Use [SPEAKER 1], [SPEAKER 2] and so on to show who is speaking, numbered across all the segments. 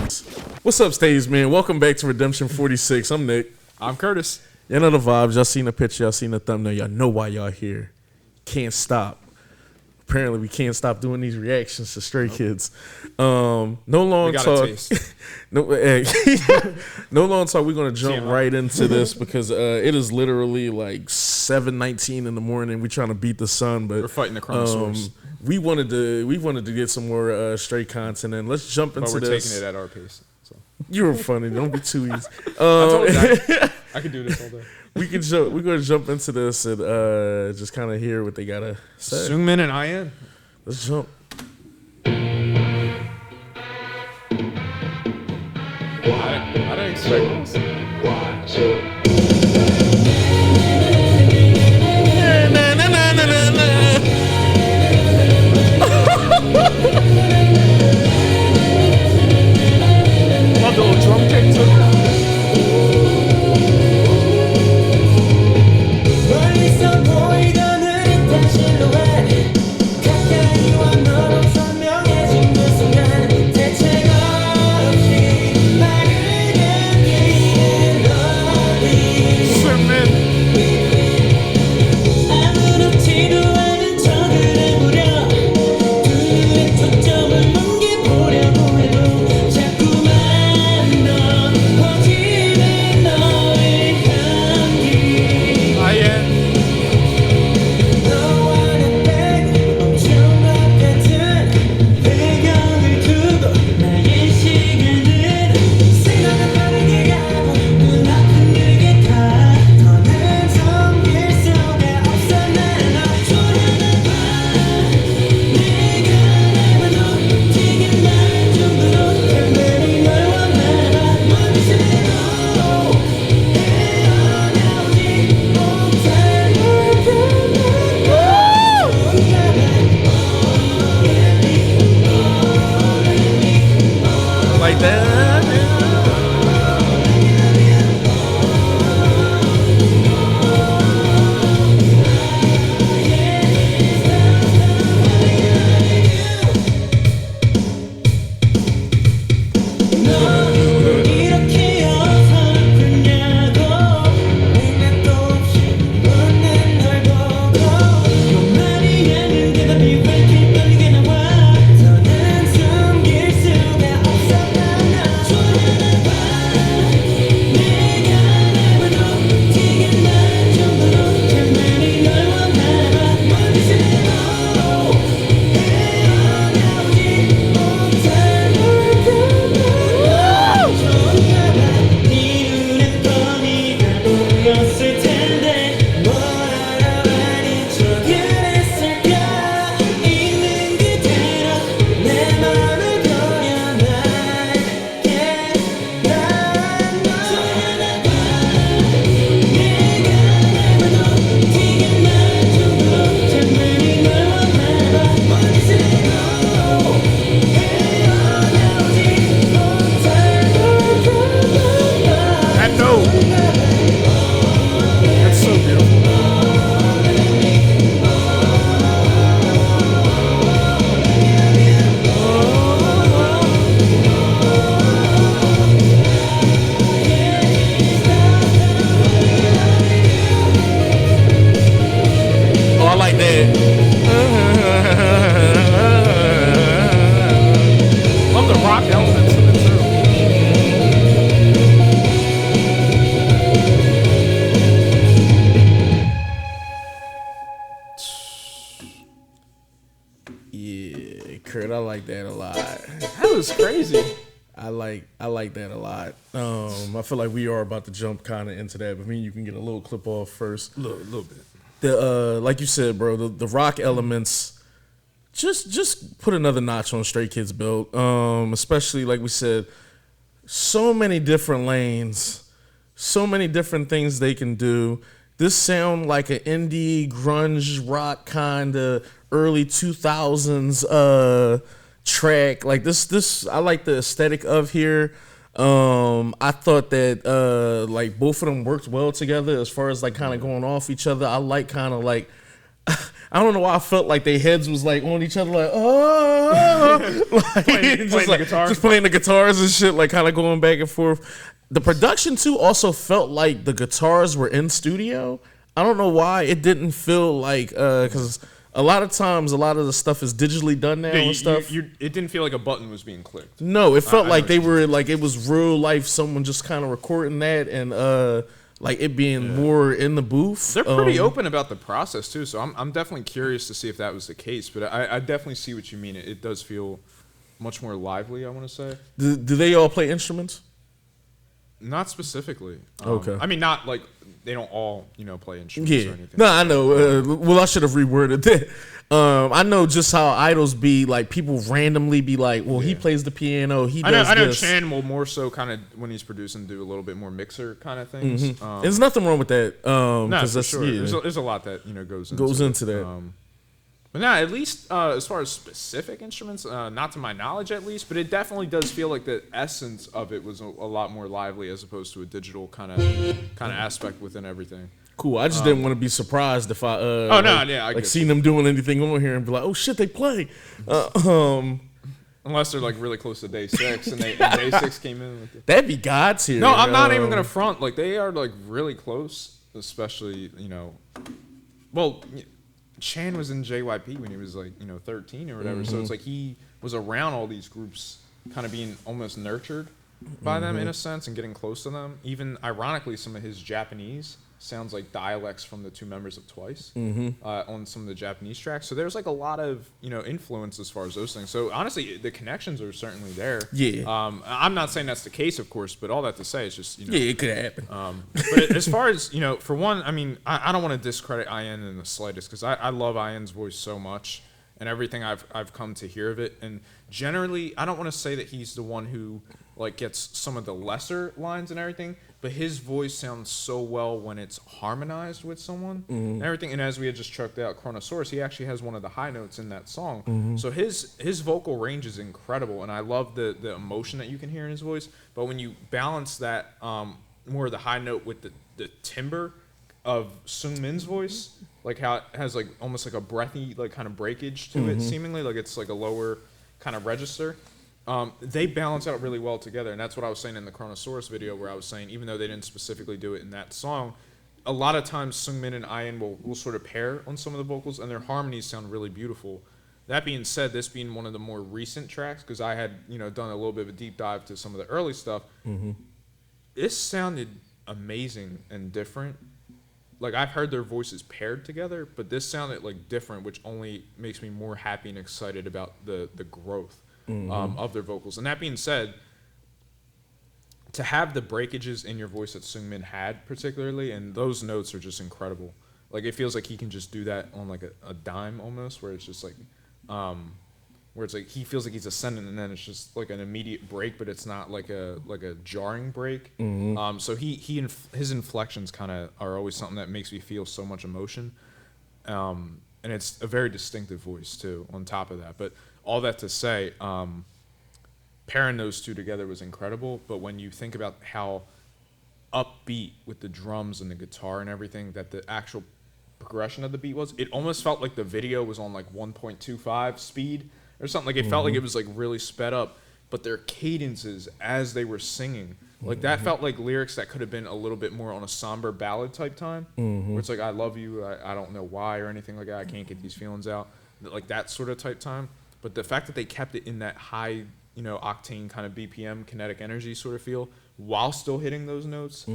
[SPEAKER 1] What's up, Stays, man? Welcome back to Redemption 46. I'm Nick.
[SPEAKER 2] I'm Curtis.
[SPEAKER 1] Y'all know the vibes. Y'all seen the picture. Y'all seen the thumbnail. Y'all know why y'all here. Can't stop. Apparently, we can't stop doing these reactions to Stray Kids. No long talk. No long talk. We're gonna jump right into this because it is literally like 7:19 in the morning. We're trying to beat the sun, but
[SPEAKER 2] we're fighting the chronosaurs.
[SPEAKER 1] We wanted to get some more Stray content, and let's jump into
[SPEAKER 2] but we're
[SPEAKER 1] this.
[SPEAKER 2] taking it at our pace. So.
[SPEAKER 1] You were funny. Don't be too easy.
[SPEAKER 2] I told you I can do this all day.
[SPEAKER 1] We're gonna jump into this and just kind of hear what they gotta say.
[SPEAKER 2] Sungmin and IN.
[SPEAKER 1] Let's jump.
[SPEAKER 2] I didn't expect this. Love the little drum kick too.
[SPEAKER 1] Kurt, I like that a lot.
[SPEAKER 2] That was crazy.
[SPEAKER 1] I like that a lot. I feel like we are about to jump kind of into that, but you can get a little clip off first.
[SPEAKER 2] A little bit.
[SPEAKER 1] The like you said, bro, the rock elements just put another notch on Stray Kids' belt. Especially like we said, so many different lanes, so many different things they can do. This sound like an indie grunge rock kind of early 2000s track. Like this I like the aesthetic of here. I thought that like both of them worked well together as far as like kind of going off each other. I like kind of like I don't know why I felt like their heads was like on each other, like oh, like,
[SPEAKER 2] Playing the guitar.
[SPEAKER 1] just playing the guitars and shit, like kind of going back and forth. The production too also felt like the guitars were in studio. I don't know why it didn't feel like because a lot of times a lot of the stuff is digitally done now and stuff.
[SPEAKER 2] It didn't feel like a button was being clicked.
[SPEAKER 1] No, it felt like they were like it was real life. Someone just kind of recording that and like it being more in the booth.
[SPEAKER 2] They're pretty open about the process too, so I'm definitely curious to see if that was the case. But I definitely see what you mean. It does feel much more lively, I want to say.
[SPEAKER 1] Do they all play instruments?
[SPEAKER 2] Not specifically.
[SPEAKER 1] Okay.
[SPEAKER 2] I mean, not like they don't all, play instruments or anything.
[SPEAKER 1] No, I know. Well, I should have reworded that. I know just how idols be like. People randomly be like, "Well, he plays the piano. He does
[SPEAKER 2] I know
[SPEAKER 1] this."
[SPEAKER 2] Chan will more so kind of when he's producing do a little bit more mixer kind of things.
[SPEAKER 1] There's nothing wrong with that.
[SPEAKER 2] No, for
[SPEAKER 1] that's,
[SPEAKER 2] sure.
[SPEAKER 1] yeah,
[SPEAKER 2] There's a lot that goes
[SPEAKER 1] into that.
[SPEAKER 2] But no, at least as far as specific instruments, not to my knowledge at least, but it definitely does feel like the essence of it was a lot more lively as opposed to a digital kind of aspect within everything.
[SPEAKER 1] Cool. I just didn't want to be surprised if I
[SPEAKER 2] I
[SPEAKER 1] seen them doing anything on here and be like, oh shit, they play.
[SPEAKER 2] Unless they're like really close to day 6 and day 6 came in. With
[SPEAKER 1] That'd be God's here.
[SPEAKER 2] No, I'm not even gonna front. Like they are like really close, especially well. Chan was in JYP when he was like 13 or whatever, so it's like he was around all these groups, kind of being almost nurtured by them in a sense and getting close to them. Even ironically, some of his Japanese sounds like dialects from the two members of Twice on some of the Japanese tracks. So there's like a lot of influence as far as those things. So honestly, the connections are certainly there.
[SPEAKER 1] Yeah.
[SPEAKER 2] I'm not saying that's the case, of course, but all that to say is just
[SPEAKER 1] yeah, it could happen.
[SPEAKER 2] But as far as for one, I mean, I don't want to discredit Ian in the slightest because I love Ian's voice so much and everything I've come to hear of it. And generally, I don't want to say that he's the one who like gets some of the lesser lines and everything, but his voice sounds so well when it's harmonized with someone and everything. And as we had just checked out Chronosaurus, he actually has one of the high notes in that song. So his vocal range is incredible, and I love the emotion that you can hear in his voice. But when you balance that more of the high note with the timbre of Seungmin's voice, like how it has like almost like a breathy like kind of breakage to it, seemingly like it's like a lower kind of register. They balance out really well together, and that's what I was saying in the Chronosaurus video, where I was saying even though they didn't specifically do it in that song, a lot of times Seungmin and Ian will sort of pair on some of the vocals, and their harmonies sound really beautiful. That being said, this being one of the more recent tracks, because I had done a little bit of a deep dive to some of the early stuff, this sounded amazing and different. Like I've heard their voices paired together, but this sounded like different, which only makes me more happy and excited about the growth of their vocals. And that being said, to have the breakages in your voice that Seungmin had particularly, and those notes are just incredible. Like it feels like he can just do that on like a dime almost, where it's just like, where it's like he feels like he's ascending and then it's just like an immediate break, but it's not like a jarring break. So his inflections kind of are always something that makes me feel so much emotion. And it's a very distinctive voice too on top of that. But all that to say, pairing those two together was incredible. But when you think about how upbeat with the drums and the guitar and everything that the actual progression of the beat was, it almost felt like the video was on like 1.25 speed or something. Like it felt like it was like really sped up, but their cadences as they were singing, like that felt like lyrics that could have been a little bit more on a somber ballad type time, where it's like, I love you, I don't know why or anything like that, I can't get these feelings out, like that sort of type time. But the fact that they kept it in that high, octane kind of BPM kinetic energy sort of feel while still hitting those notes,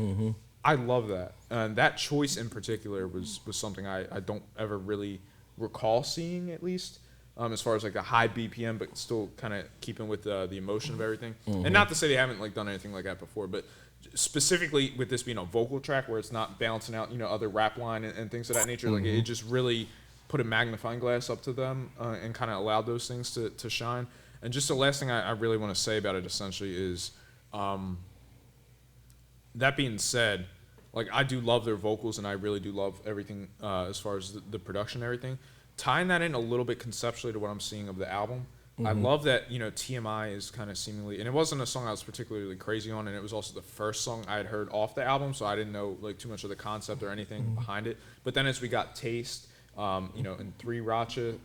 [SPEAKER 2] I love that. And that choice in particular was something I don't ever really recall seeing, at least, as far as like a high BPM, but still kind of keeping with the emotion of everything. And not to say they haven't like done anything like that before, but specifically with this being a vocal track where it's not balancing out, other rap line and things of that nature, like it just really put a magnifying glass up to them and kind of allowed those things to shine. And just the last thing I really want to say about it essentially is, that being said, like I do love their vocals and I really do love everything as far as the production and everything. Tying that in a little bit conceptually to what I'm seeing of the album, I love that, TMI is kind of seemingly, and it wasn't a song I was particularly crazy on, and it was also the first song I had heard off the album, so I didn't know like too much of the concept or anything behind it. But then as we got Taste, in three Racha.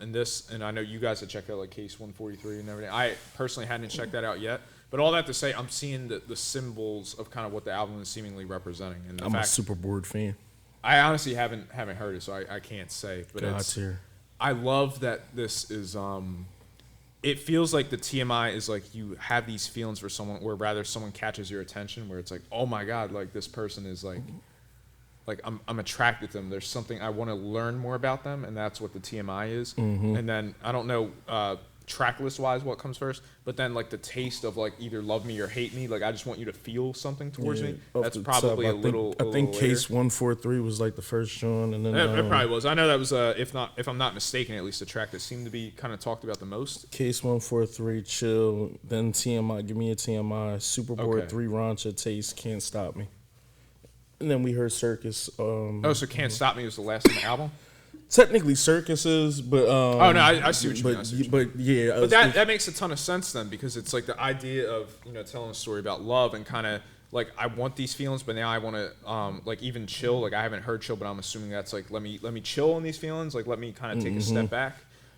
[SPEAKER 2] And this, and I know you guys have checked out like Case 143 and everything. I personally hadn't checked that out yet. But all that to say, I'm seeing the symbols of kind of what the album is seemingly representing. And
[SPEAKER 1] I'm a super bored fan.
[SPEAKER 2] I honestly haven't heard it, so I can't say. But I love that this is. It feels like the TMI is like you have these feelings for someone, or rather someone catches your attention, where it's like, oh my god, like this person is like I'm attracted to them. There's something I want to learn more about them, and that's what the TMI is. And then I don't know track list wise what comes first, but then like the taste of like either love me or hate me, like I just want you to feel something towards me. That's probably
[SPEAKER 1] I think Case 143 was like the first joint, and then
[SPEAKER 2] it probably was. I know that was if I'm not mistaken, at least the track that seemed to be kind of talked about the most.
[SPEAKER 1] Case 143, Chill, then TMI, Give Me a TMI, Super Board 3, Rancha, Taste, Can't Stop Me, and then we heard Circus.
[SPEAKER 2] So Can't Stop Me was the last on the album.
[SPEAKER 1] Technically circuses, but
[SPEAKER 2] oh no, I see what you mean.
[SPEAKER 1] But yeah,
[SPEAKER 2] but that makes a ton of sense then, because it's like the idea of telling a story about love and kind of like I want these feelings, but now I want to like even chill. Like I haven't heard chill, but I'm assuming that's like let me chill on these feelings. Like let me kind of take a step back.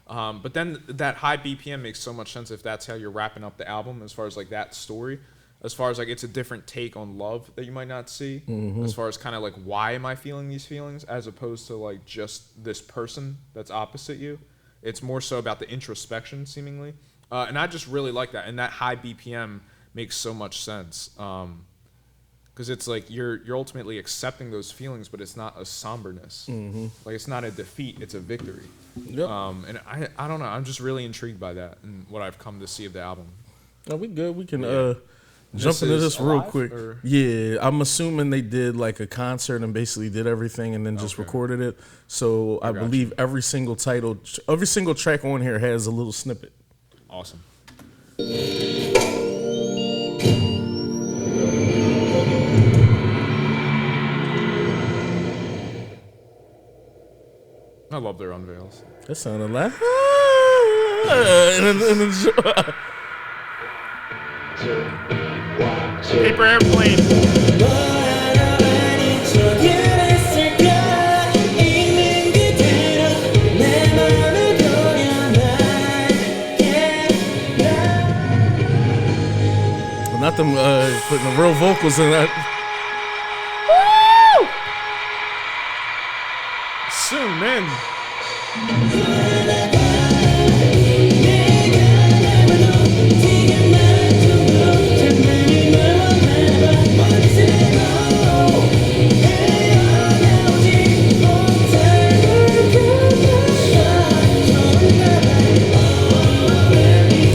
[SPEAKER 2] But then that high BPM makes so much sense if that's how you're wrapping up the album, as far as like that story. As far as like it's a different take on love that you might not see, as far as kind of like why am I feeling these feelings, as opposed to like just this person that's opposite you. It's more so about the introspection seemingly, and I just really like that. And that high BPM makes so much sense, because it's like you're ultimately accepting those feelings, but it's not a somberness. Like it's not a defeat, it's a victory.
[SPEAKER 1] Yep.
[SPEAKER 2] And I don't know, I'm just really intrigued by that and what I've come to see of the album.
[SPEAKER 1] Oh, we good. We can jump into this real quick. Or? Yeah, I'm assuming they did like a concert and basically did everything and then just recorded it. So I believe every single track on here has a little snippet.
[SPEAKER 2] Awesome. I love their unveils.
[SPEAKER 1] That sounded like
[SPEAKER 2] Paper Airplane.
[SPEAKER 1] Not them putting the real vocals in that.
[SPEAKER 2] Woo! Soon, man.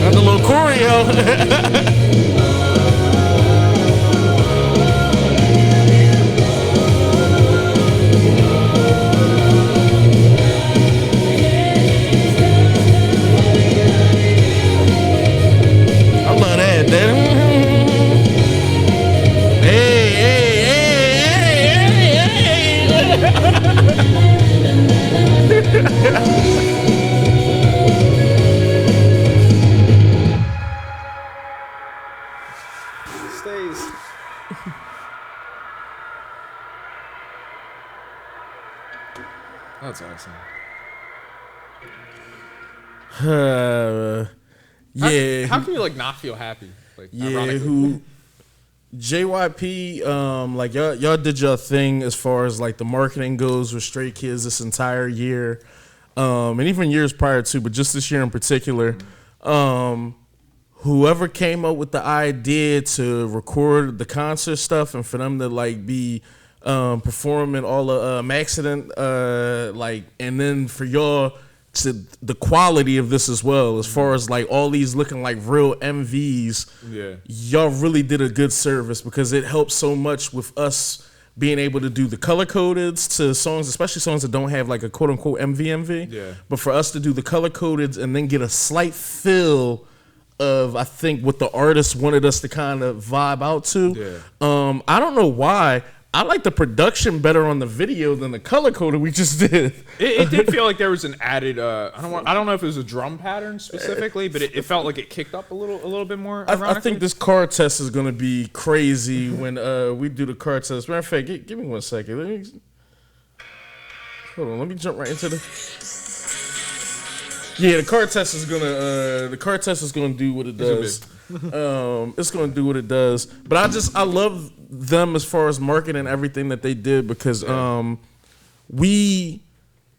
[SPEAKER 1] Got the little choreo.
[SPEAKER 2] Stays. That's awesome.
[SPEAKER 1] Yeah.
[SPEAKER 2] How can you like not feel happy? Like,
[SPEAKER 1] who JYP, like y'all did your thing as far as like the marketing goes with Stray Kids this entire year, and even years prior to, but just this year in particular. Whoever came up with the idea to record the concert stuff and for them to like be performing all the Accident, like, and then for y'all to the quality of this as well, as far as like all these looking like real MVs, y'all really did a good service, because it helps so much with us being able to do the color coded to songs, especially songs that don't have like a quote unquote MV.
[SPEAKER 2] Yeah.
[SPEAKER 1] But for us to do the color coded and then get a slight feel of, I think, what the artist wanted us to kind of vibe out to.
[SPEAKER 2] Yeah.
[SPEAKER 1] I don't know why. I like the production better on the video than the color coded we just did.
[SPEAKER 2] It did feel like there was an added. I don't know if it was a drum pattern specifically, but it felt like it kicked up a little bit more.
[SPEAKER 1] I think this car test is gonna be crazy when we do the car test. Matter of fact, give me 1 second. Hold on, let me jump right into the. Yeah, the car test is gonna do what it does. It's gonna do what it does. But I love them as far as marketing everything that they did because we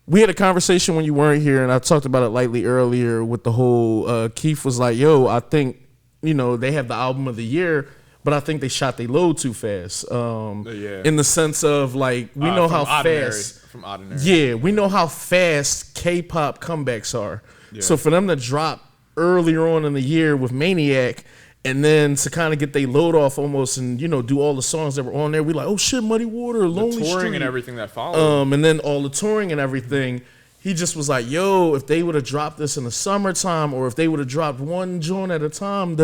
[SPEAKER 1] had a conversation when you weren't here, and I talked about it lightly earlier with the whole Keith was like, yo, I think, they have the album of the year, but I think they shot their load too fast. In the sense of like, we know how fast.
[SPEAKER 2] From Ordinary.
[SPEAKER 1] Yeah, we know how fast K-pop comebacks are. Yeah. So for them to drop earlier on in the year with Maniac, and then to kind of get their load off almost and, do all the songs that were on there, we like, oh shit, Muddy Water, Lonely Street.
[SPEAKER 2] The touring and everything that followed.
[SPEAKER 1] And then all the touring and everything. He just was like, yo, if they would have dropped this in the summertime, or if they would have dropped one joint at a time,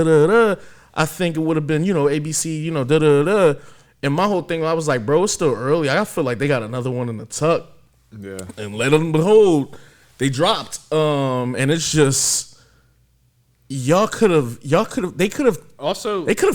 [SPEAKER 1] I think it would have been, ABC, And my whole thing, I was like, bro, it's still early. I feel like they got another one in the tuck.
[SPEAKER 2] Yeah.
[SPEAKER 1] And let them behold, they dropped. And it's just, they could have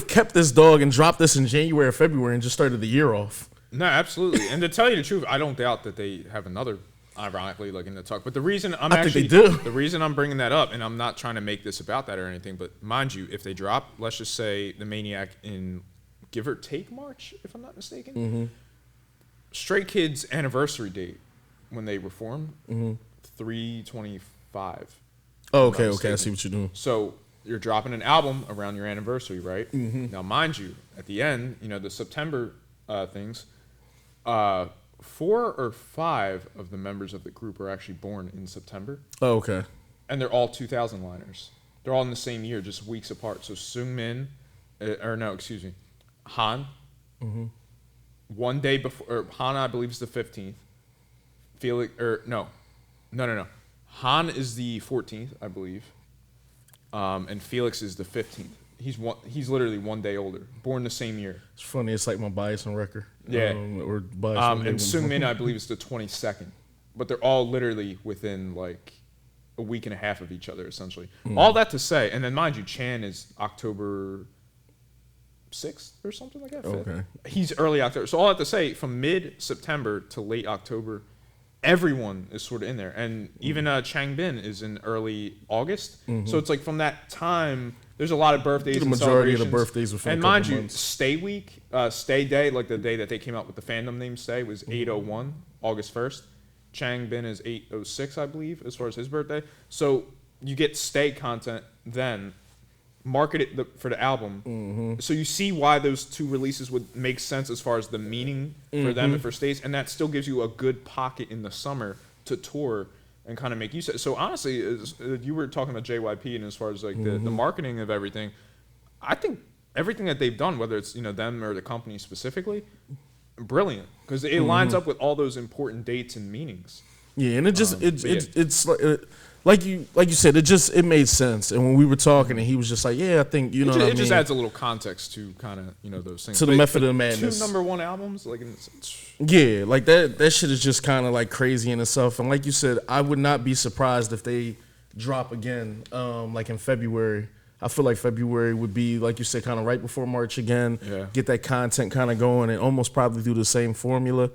[SPEAKER 1] kept this dog and dropped this in January or February and just started the year off.
[SPEAKER 2] No, absolutely. And to tell you the truth, I don't doubt that they have another, ironically, like in the tuck. But the reason the reason I'm bringing that up, and I'm not trying to make this about that or anything, but mind you, if they drop, let's just say the Maniac in give or take March, if I'm not mistaken,
[SPEAKER 1] mm-hmm.
[SPEAKER 2] Stray Kids' anniversary date when they reformed, 3/25.
[SPEAKER 1] Oh, okay, I see what you're doing.
[SPEAKER 2] So you're dropping an album around your anniversary, right?
[SPEAKER 1] Mm-hmm.
[SPEAKER 2] Now, mind you, at the end, the September things, 4 or 5 of the members of the group are actually born in September.
[SPEAKER 1] Oh, okay.
[SPEAKER 2] And they're all 2000 liners. They're all in the same year, just weeks apart. So Seungmin, Han,
[SPEAKER 1] mm-hmm.
[SPEAKER 2] one day before, or Han, I believe, is the 15th. Felix, no. Han is the 14th, I believe. And Felix is the 15th. He's literally 1 day older, born the same year.
[SPEAKER 1] It's funny. It's like my bias on record.
[SPEAKER 2] Yeah.
[SPEAKER 1] Or bias
[SPEAKER 2] and Seungmin, I believe, is the 22nd. But they're all literally within like a week and a half of each other, essentially. All that to say, and then mind you, Chan is October 6th or something like that.
[SPEAKER 1] Okay.
[SPEAKER 2] He's early October. So all that to say, from mid-September to late October, everyone is sort of in there. And even Changbin is in early August. Mm-hmm. So it's like from that time, there's a lot of birthdays and celebrations. The majority of the birthdays were
[SPEAKER 1] and mind you,
[SPEAKER 2] months. Stay Week, Stay Day, like the day that they came out with the fandom name Stay, was 8/01, August 1st. Changbin is 8/06, I believe, as far as his birthday. So you get Stay content then, market it for the album.
[SPEAKER 1] Mm-hmm.
[SPEAKER 2] So you see why those two releases would make sense as far as the meaning for them and for Stays, and that still gives you a good pocket in the summer to tour and kind of make use of it. So honestly, as you were talking about JYP and as far as like the marketing of everything, I think everything that they've done, whether it's them or the company specifically, brilliant, because it lines up with all those important dates and meanings.
[SPEAKER 1] Yeah, and it just it's like you said, it made sense. And when we were talking, and he was just like, yeah, I think
[SPEAKER 2] it just adds a little context to kind of those things
[SPEAKER 1] to the Method of the Madness.
[SPEAKER 2] 2 number 1 albums, like
[SPEAKER 1] yeah, like that shit is just kind of like crazy in itself. And like you said, I would not be surprised if they drop again, like in February. I feel like February would be, like you said, kind of right before March again.
[SPEAKER 2] Yeah.
[SPEAKER 1] Get that content kind of going and almost probably do the same formula.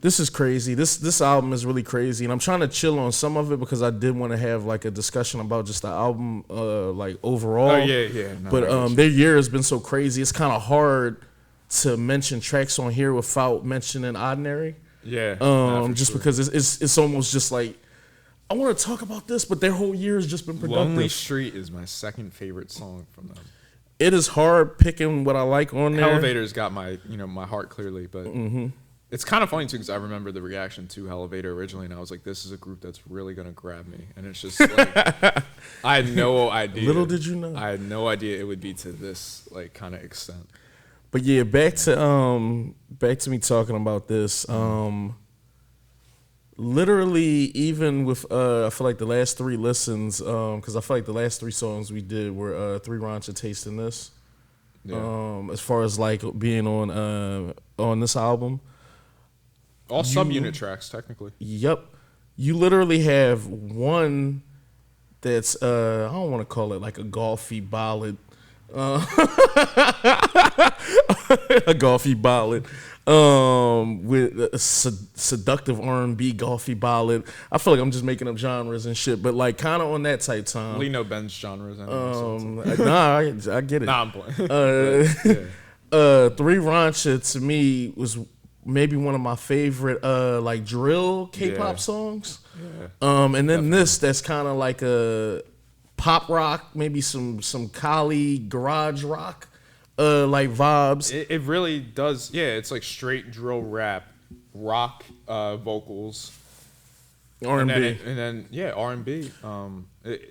[SPEAKER 1] This is crazy. This album is really crazy, and I'm trying to chill on some of it because I did want to have like a discussion about just the album, like overall.
[SPEAKER 2] Oh yeah. No,
[SPEAKER 1] but their year has been so crazy. It's kind of hard to mention tracks on here without mentioning Ordinary.
[SPEAKER 2] Yeah.
[SPEAKER 1] Just because it's almost just like, I want to talk about this, but their whole year has just been productive.
[SPEAKER 2] Lonely Street is my second favorite song from them.
[SPEAKER 1] It is hard picking what I like on there.
[SPEAKER 2] Elevator's got my my heart clearly, but it's kind of funny too because I remember the reaction to Elevator originally, and I was like, "This is a group that's really gonna grab me," and it's just like I had no idea.
[SPEAKER 1] Little did you know.
[SPEAKER 2] I had no idea it would be to this like kind of extent.
[SPEAKER 1] But yeah, back to me talking about this. Literally, even with I feel like the last 3 listens, because I feel like the last 3 songs we did were 3 Rancha Taste in This.
[SPEAKER 2] Yeah.
[SPEAKER 1] As far as like being on this album,
[SPEAKER 2] all subunit tracks technically.
[SPEAKER 1] Yep, you literally have one that's I don't want to call it like a golfy ballad. A golfy ballad. With a seductive R&B golfy ballad. I feel like I'm just making up genres and shit, but like kind of on that type time.
[SPEAKER 2] Lino Ben's genres.
[SPEAKER 1] Nah, I get it.
[SPEAKER 2] Nah, I'm playing.
[SPEAKER 1] Three Rancha to me was maybe one of my favorite like drill K-pop songs.
[SPEAKER 2] Yeah.
[SPEAKER 1] And then that's kind of like a pop rock, maybe some Kali garage rock. Like vibes.
[SPEAKER 2] It really does. Yeah, it's like straight drill rap, rock vocals,
[SPEAKER 1] R&B,
[SPEAKER 2] and then R&B.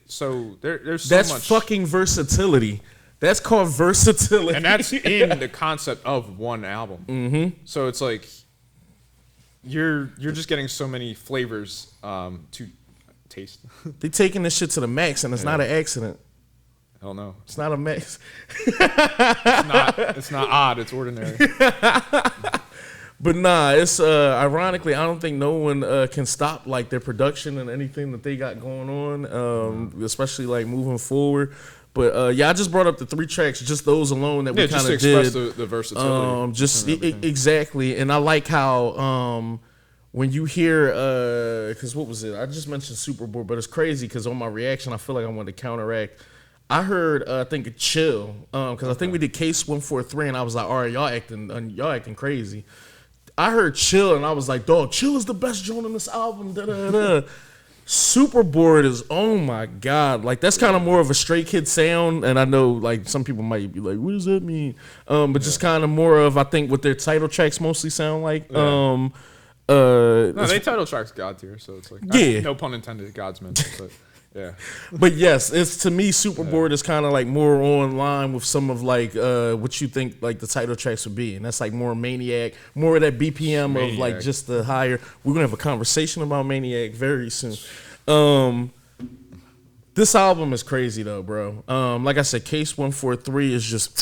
[SPEAKER 2] So there's so
[SPEAKER 1] that's
[SPEAKER 2] much.
[SPEAKER 1] fucking versatility. That's called versatility,
[SPEAKER 2] And that's in the concept of one album. Mm-hmm. So it's like you're just getting so many flavors to taste.
[SPEAKER 1] They taking this shit to the max, and it's not an accident.
[SPEAKER 2] Hell no.
[SPEAKER 1] It's not a max.
[SPEAKER 2] It's not odd. It's ordinary.
[SPEAKER 1] But nah, it's ironically, I don't think no one can stop like their production and anything that they got going on, especially like moving forward. But I just brought up the 3 tracks, just those alone that we kind of did.
[SPEAKER 2] Just to express the versatility.
[SPEAKER 1] Exactly, and I like how when you hear, because what was it? I just mentioned Superboard, but it's crazy because on my reaction, I feel like I wanted to counteract. I heard, I think, Chill, because I think we did Case 143, and I was like, all right, y'all acting crazy. I heard Chill, and I was like, dog, Chill is the best joint on this album. Superboard is, oh my God, like that's kind of more of a Stray Kid sound, and I know like some people might be like, what does that mean? But just kind of more of, I think, what their title tracks mostly sound like.
[SPEAKER 2] No, they title tracks God tier, so it's like, no pun intended, God's meant, but. Yeah,
[SPEAKER 1] but yes, it's to me Superboard is kind of like more on line with some of like what you think like the title tracks would be, and that's like more Maniac, more of that BPM of like just the higher. We're gonna have a conversation about Maniac very soon. This album is crazy though, bro. Like I said, Case 143 is just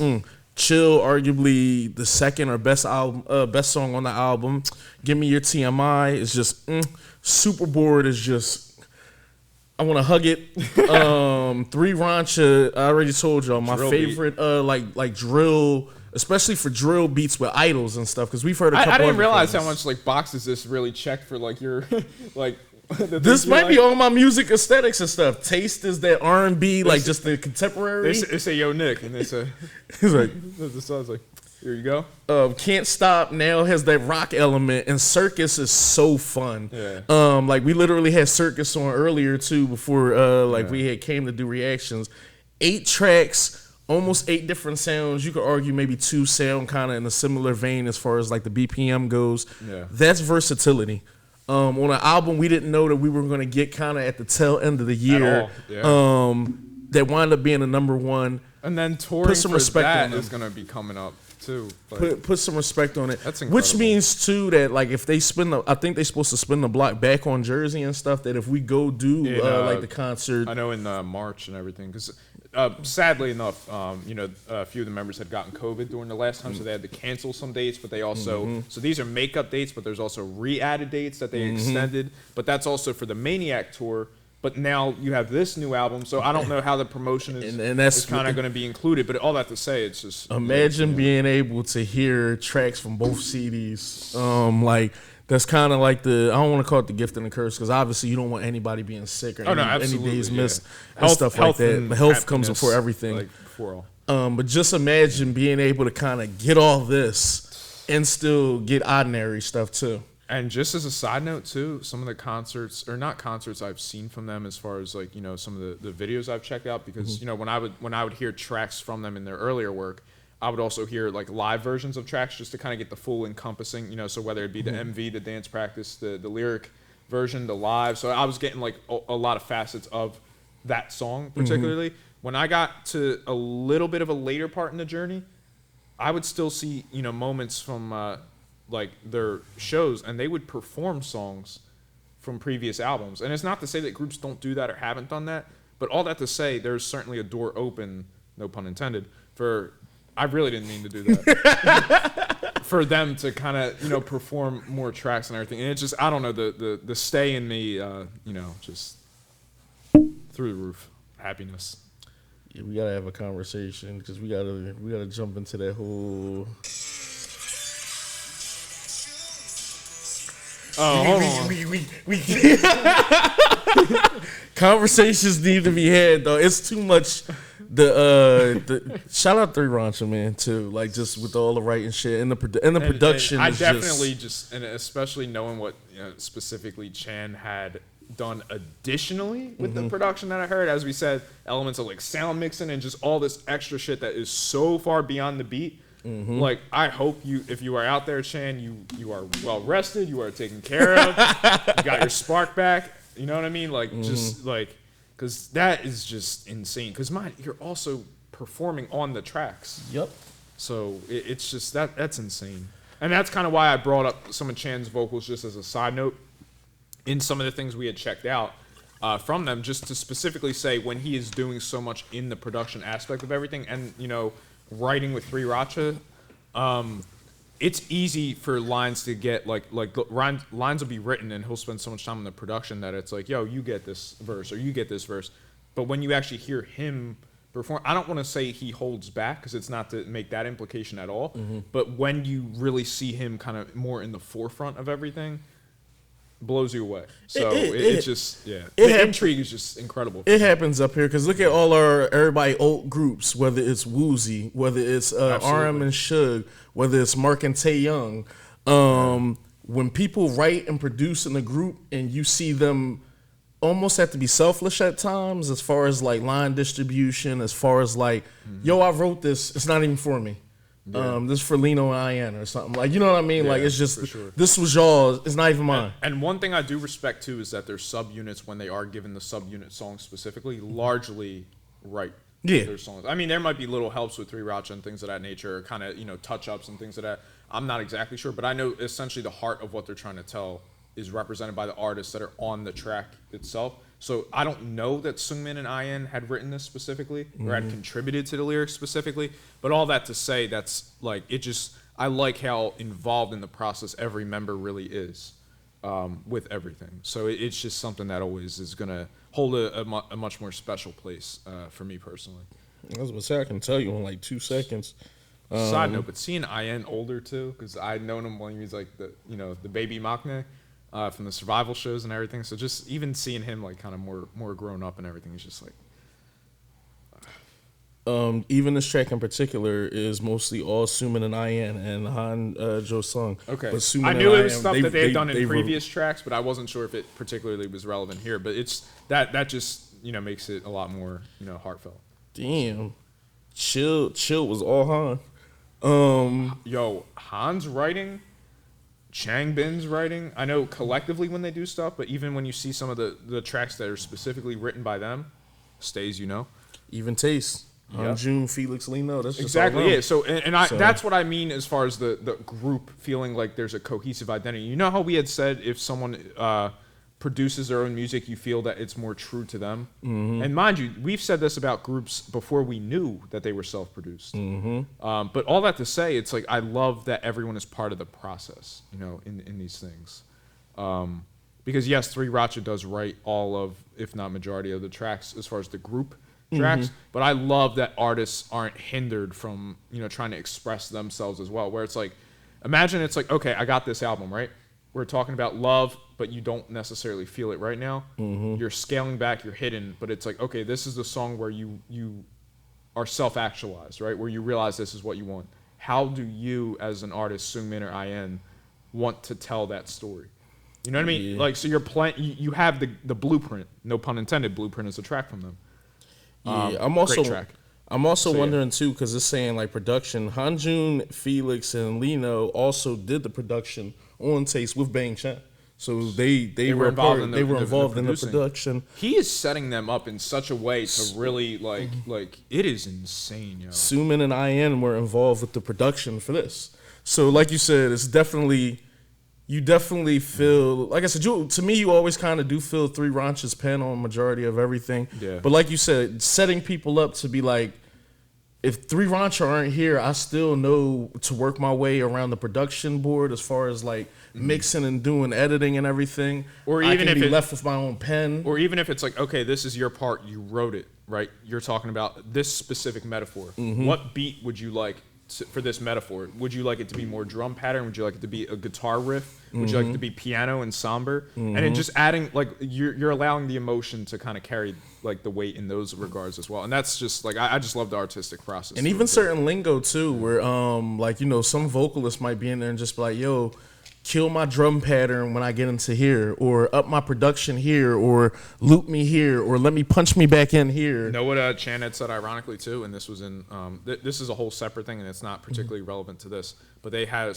[SPEAKER 1] Chill, arguably the second or best song on the album. Give Me Your TMI is just Superboard is just. I want to hug it. 3 Rancha, I already told y'all, my drill favorite like drill, especially for drill beats with idols and stuff, because we've heard a couple.
[SPEAKER 2] I didn't realize how much like boxes this really checked for like your like.
[SPEAKER 1] This might be all my music aesthetics and stuff. Taste is that R&B, like just the contemporary.
[SPEAKER 2] They say Yo Nick, and they say
[SPEAKER 1] he's like,
[SPEAKER 2] the song's like. Here you go.
[SPEAKER 1] Can't Stop now has that rock element, and Circus is so fun.
[SPEAKER 2] Yeah.
[SPEAKER 1] Like we literally had Circus on earlier too before we had came to do reactions. 8 tracks, almost 8 different sounds. You could argue maybe 2 sound kind of in a similar vein as far as like the BPM goes.
[SPEAKER 2] Yeah.
[SPEAKER 1] That's versatility. On an album we didn't know that we were going to get kind of at the tail end of the year.
[SPEAKER 2] At all. Yeah.
[SPEAKER 1] That wound up being a #1.
[SPEAKER 2] And then touring for that is going to be coming up. Too,
[SPEAKER 1] put some respect on it.
[SPEAKER 2] That's incredible.
[SPEAKER 1] Which means too that like if they I think they're supposed to spin the block back on Jersey and stuff. That if we go do like the concert,
[SPEAKER 2] I know in March and everything, because sadly enough, a few of the members had gotten COVID during the last time, so they had to cancel some dates. But they also so these are makeup dates, but there's also re-added dates that they extended. But that's also for the Maniac tour. But now you have this new album, so I don't know how the promotion is kind of going to be included. But all that to say, it's just
[SPEAKER 1] imagine being able to hear tracks from both CDs. Like that's kind of like I don't want to call it the gift and the curse, because obviously you don't want anybody being sick or any days missed and stuff like that. Health comes before everything.
[SPEAKER 2] Like before all.
[SPEAKER 1] But just imagine being able to kind of get all this and still get ordinary stuff too.
[SPEAKER 2] And just as a side note too, some of the concerts, or not concerts, I've seen from them as far as like, some of the videos I've checked out, because when I would hear tracks from them in their earlier work, I would also hear like live versions of tracks just to kind of get the full encompassing, so whether it be the MV, the dance practice, the lyric version, the live. So I was getting like a lot of facets of that song particularly. When I got to a little bit of a later part in the journey, I would still see, moments from like their shows, and they would perform songs from previous albums. And it's not to say that groups don't do that or haven't done that, but all that to say, there's certainly a door open, no pun intended, for, I really didn't mean to do that, for them to kind of, perform more tracks and everything. And it's just, I don't know, the stay in me, just through the roof, happiness.
[SPEAKER 1] Yeah, we gotta have a conversation because we gotta jump into that whole.
[SPEAKER 2] Oh, hold on.
[SPEAKER 1] Conversations need to be had though. It's too much. The shout out VocalRACHA, man, too. Like just with all the writing shit and the production.
[SPEAKER 2] I definitely just and especially knowing what specifically Chan had done additionally with the production that I heard, as we said, elements of like sound mixing and just all this extra shit that is so far beyond the beat. Like I hope if you are out there, Chan, you are well rested, you are taken care of, you got your spark back. You know what I mean? Like just like. Because that is just insane. Because you're also performing on the tracks.
[SPEAKER 1] Yep.
[SPEAKER 2] So it's just that's insane. And that's kind of why I brought up some of Chan's vocals just as a side note in some of the things we had checked out from them, just to specifically say when he is doing so much in the production aspect of everything and, writing with VocalRACHA, it's easy for lines to get lines will be written and he'll spend so much time in the production that it's like, yo, you get this verse or you get this verse. But when you actually hear him perform, I don't want to say he holds back because it's not to make that implication at all. But when you really see him kind of more in the forefront of everything, blows you away. So it's just, yeah. The intrigue is just incredible.
[SPEAKER 1] It happens up here because look at all everybody old groups, whether it's Woozy, whether it's RM and Suge, whether it's Mark and Tae Young. When people write and produce in a group and you see them almost have to be selfish at times as far as like line distribution, as far as like, yo, I wrote this, it's not even for me. Yeah. This is for Lino and Ian or something. Like, you know what I mean? Yeah, like, it's just, this was y'all, it's not even mine.
[SPEAKER 2] And one thing I do respect, too, is that their subunits, when they are given the subunit songs specifically, largely write their songs. I mean, there might be little helps with VocalRACHA and things of that nature, kind of, touch-ups and things of that. I'm not exactly sure, but I know essentially the heart of what they're trying to tell is represented by the artists that are on the track itself. So I don't know that Seungmin and IN had written this specifically or had contributed to the lyrics specifically, but all that to say, that's like, I like how involved in the process every member really is with everything. So it's just something that always is going to hold a much more special place for me personally.
[SPEAKER 1] I was going to say, I can tell you in like 2 seconds.
[SPEAKER 2] Side note, but seeing IN older too, because I'd known him when he was like the baby Maknae. From the survival shows and everything, so just even seeing him like kind of more grown up and everything is just like.
[SPEAKER 1] Even this track in particular is mostly all Sumin and IN and Han Jo Sung.
[SPEAKER 2] Okay,
[SPEAKER 1] but
[SPEAKER 2] I knew it was stuff that they had done in previous tracks, but I wasn't sure if it particularly was relevant here. But it's that just makes it a lot more heartfelt.
[SPEAKER 1] Damn, chill was all Han.
[SPEAKER 2] Yo, Han's writing. Changbin's writing, I know collectively when they do stuff, but even when you see some of the tracks that are specifically written by them, stays,
[SPEAKER 1] Even Taste. June, Felix, Lino. That's just
[SPEAKER 2] exactly it. So, that's what I mean as far as the group feeling like there's a cohesive identity. You know how we had said if someone produces their own music, you feel that it's more true to them. And mind you, we've said this about groups before we knew that they were self-produced. But all that to say, it's like I love that everyone is part of the process, in these things. Because yes, VocalRACHA does write all of, if not majority of the tracks as far as the group tracks, but I love that artists aren't hindered from, trying to express themselves as well, where it's like, imagine it's like, okay, I got this album, right? We're talking about love, but you don't necessarily feel it right now. You're scaling back, you're hidden, but it's like, okay, this is the song where you are self-actualized, right? Where you realize this is what you want. How do you, as an artist, Seungmin or IN, want to tell that story? You know what I mean? Like, so you're playing, you have the blueprint, no pun intended, blueprint is a track from them.
[SPEAKER 1] I'm also wondering too, because it's saying like production. Hanjun, Felix, and Lino also did the production on Taste with Bang Chan, so they were involved in the production.
[SPEAKER 2] He is setting them up in such a way to really like it is insane, yo.
[SPEAKER 1] Sumin and IN were involved with the production for this, so like you said, it's definitely. You definitely feel, like I said, to me, you always kind of do feel VocalRACHA's pen on majority of everything.
[SPEAKER 2] Yeah.
[SPEAKER 1] But like you said, setting people up to be like, if VocalRACHA aren't here, I still know to work my way around the production board as far as like mixing and doing editing and everything.
[SPEAKER 2] Or even
[SPEAKER 1] if be left with my own pen.
[SPEAKER 2] Or even if it's like, okay, this is your part, you wrote it, right? You're talking about this specific metaphor. What beat would you like for this metaphor? Would you like it to be more drum pattern? Would you like it to be a guitar riff? Would you like it to be piano and somber? And then just adding, like, you're allowing the emotion to kind of carry like the weight in those regards as well. And that's just like, I just love the artistic process.
[SPEAKER 1] And even certain lingo too, where like, you know, some vocalists might be in there and just be like, yo, kill my drum pattern when I get into here, or up my production here, or loop me here, or let me punch me back in here.
[SPEAKER 2] You know what Chan had said ironically too, and this was in this is a whole separate thing, and it's not particularly relevant to this, but they had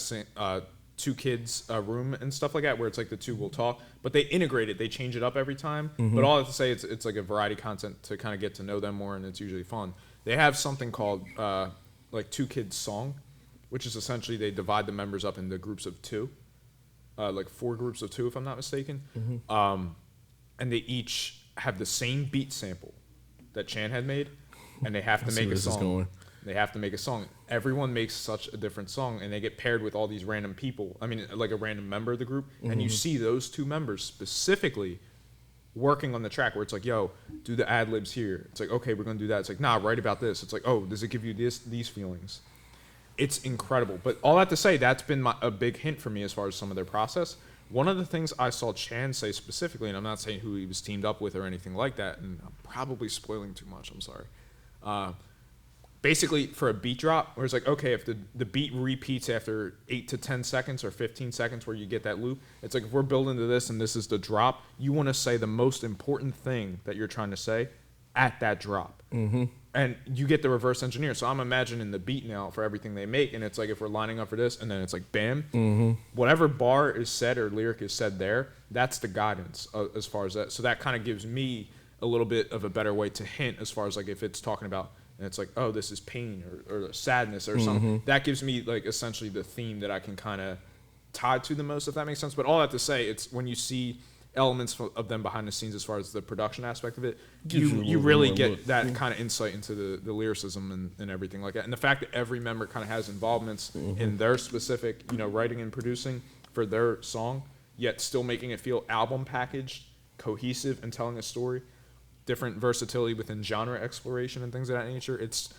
[SPEAKER 2] two kids room and stuff like that where it's like the two will talk, but they integrate it, they change it up every time. But all I have to say, it's like a variety content to kind of get to know them more, and it's usually fun. They have something called like Two Kids Song, which is essentially they divide the members up into groups of two. Like 4 groups of 2, if I'm not mistaken. And they each have the same beat sample that Chan had made, and they have to make a song. They have to make a song. Everyone makes such a different song, and they get paired with all these random people. I mean, like a random member of the group, and you see those 2 members specifically working on the track where it's like, yo, do the ad-libs here. It's like, okay, we're going to do that. It's like, nah, write about this. It's like, oh, does it give you these feelings? It's incredible. But all that to say, that's been a big hint for me as far as some of their process. One of the things I saw Chan say specifically, and I'm not saying who he was teamed up with or anything like that, and I'm probably spoiling too much, I'm sorry. Basically, for a beat drop, where it's like, okay, if the beat repeats after 8 to 10 seconds or 15 seconds where you get that loop, it's like if we're building to this and this is the drop, you want to say the most important thing that you're trying to say at that drop. And you get the reverse engineer. So I'm imagining the beat now for everything they make, and it's like if we're lining up for this, and then it's like bam, whatever bar is said or lyric is said there, that's the guidance as far as that. So that kind of gives me a little bit of a better way to hint as far as like if it's talking about, and it's like, oh, this is pain or sadness or something. That gives me like essentially the theme that I can kind of tie to the most, if that makes sense. But all that to say, it's when you see elements of them behind the scenes as far as the production aspect of it, you really get that kind of insight into the lyricism and everything like that. And the fact that every member kind of has involvements in their specific, you know, writing and producing for their song, yet still making it feel album packaged, cohesive, and telling a story. Different versatility within genre exploration and things of that nature. It's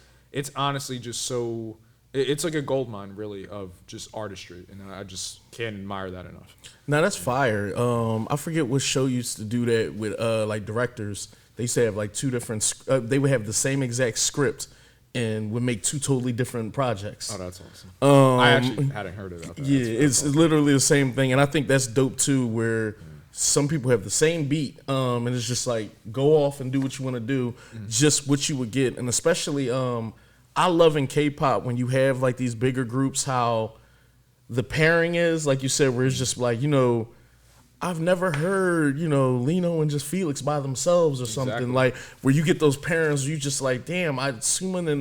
[SPEAKER 2] honestly just so... It's like a gold mine, really, of just artistry, and I just can't admire that enough.
[SPEAKER 1] Now that's fire. I forget what show used to do that with like directors. They used to have like 2 different. They would have the same exact script and would make 2 totally different projects.
[SPEAKER 2] Oh, that's awesome. I actually hadn't heard about that.
[SPEAKER 1] Yeah, it's literally the same thing, and I think that's dope too. Where some people have the same beat, and it's just like go off and do what you want to do, just what you would get, and especially. I love in K-pop when you have like these bigger groups how the pairing is, like you said, where it's just like, you know, I've never heard, you know, Lino and just Felix by themselves or something, like where you get those pairings where you just like, damn, Suman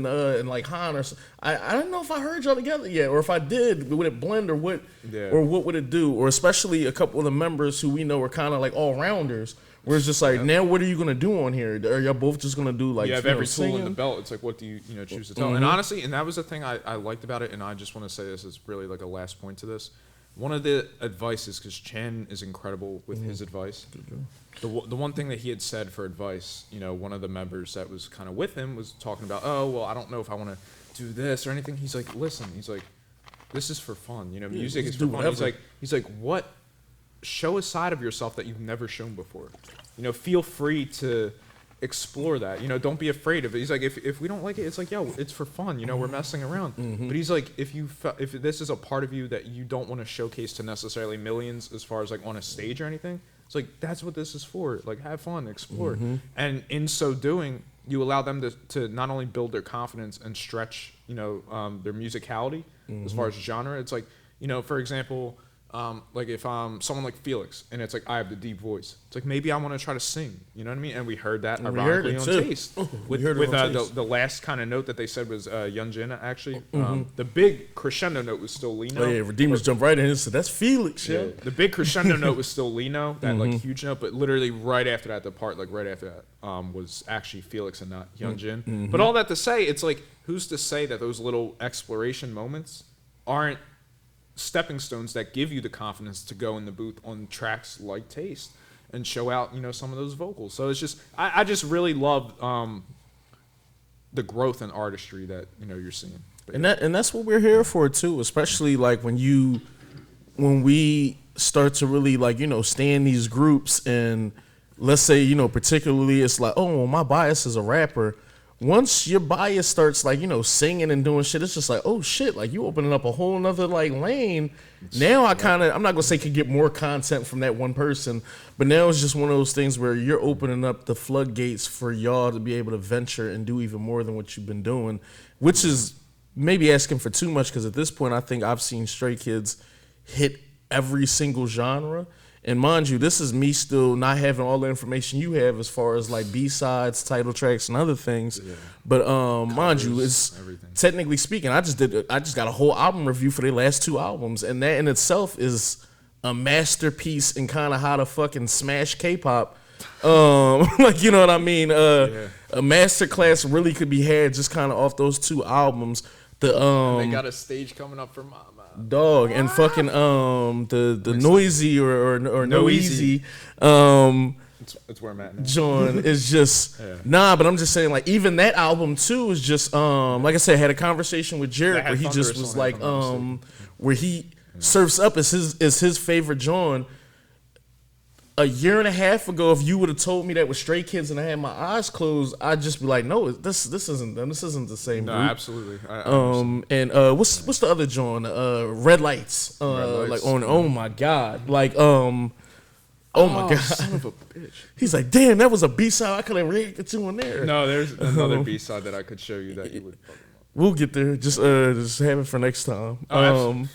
[SPEAKER 1] and like Han or I don't know if I heard y'all together yet, or if I did, would it blend or what would it do? Or especially a couple of the members who we know are kind of like all rounders. Where it's just like, now what are you gonna do on here? Are y'all both just gonna do like?
[SPEAKER 2] You have every tool in the belt. It's like, what do you choose to tell? And honestly, and that was the thing I liked about it. And I just want to say this is really like a last point to this. One of the advices, because Chan is incredible with his advice. The one thing that he had said for advice, you know, one of the members that was kind of with him was talking about, oh well, I don't know if I want to do this or anything. He's like, listen, he's like, this is for fun. You know, music is for fun. He's like, what? Show a side of yourself that you've never shown before. You know, feel free to explore that. You know, don't be afraid of it. He's like, if we don't like it, it's like, yo, it's for fun. You know, we're messing around. But he's like, if this is a part of you that you don't want to showcase to necessarily millions as far as like on a stage or anything, it's like, that's what this is for. Like, have fun, explore. And in so doing, you allow them to not only build their confidence and stretch, you know, their musicality as far as genre. It's like, you know, for example... like if someone like Felix and it's like I have the deep voice, it's like maybe I want to try to sing, you know what I mean? And we heard that ironically on Taste with the last kind of note that they said was Yeonjin actually. The big crescendo note was still Lino.
[SPEAKER 1] Oh yeah, Redeemers jumped right in and said that's Felix. Yeah,
[SPEAKER 2] the big crescendo note was still Lino, that like huge note, but literally right after that, the part like right after that was actually Felix and not Yeonjin. But all that to say, it's like who's to say that those little exploration moments aren't stepping stones that give you the confidence to go in the booth on tracks like Taste and show out, you know, some of those vocals. So it's just, I just really love the growth and artistry that you're seeing. But
[SPEAKER 1] And that's what we're here for too, especially like when we start to really like, stay in these groups and let's say, particularly it's like, oh, well, my bias is a rapper. Once your bias starts like, singing and doing shit, it's just like, oh shit, like you opening up a whole nother like lane. Now I'm not gonna say could get more content from that one person, but now it's just one of those things where you're opening up the floodgates for y'all to be able to venture and do even more than what you've been doing, which is maybe asking for too much because at this point I think I've seen Stray Kids hit every single genre. And mind you, this is me still not having all the information you have as far as like B-sides, title tracks, and other things. Yeah. But mind you, it's everything. Technically speaking, I just got a whole album review for their last 2 albums, and that in itself is a masterpiece in kind of how to fucking smash K-pop. Like you know what I mean? A masterclass really could be had just kind of off those 2 albums.
[SPEAKER 2] And they got a stage coming up for Mama.
[SPEAKER 1] Dog and fucking the noisy or no easy
[SPEAKER 2] it's where I'm at now.
[SPEAKER 1] John is just nah, but I'm just saying like even that album too is just like I said, I had a conversation with Jared where he just was like where he Surfs Up is his favorite John. A year and a half ago, if you would have told me that with Stray Kids and I had my eyes closed, I'd just be like, no, this isn't them. This isn't the same group.
[SPEAKER 2] No, absolutely.
[SPEAKER 1] And what's the other John? Red Lights. Like on oh my god. Like oh my god.
[SPEAKER 2] Son of a bitch.
[SPEAKER 1] He's like, damn, that was a B-side I could have reacted to on there.
[SPEAKER 2] No, there's another B-side that I could show you that you would fucking love.
[SPEAKER 1] We'll get there. Just have it for next time.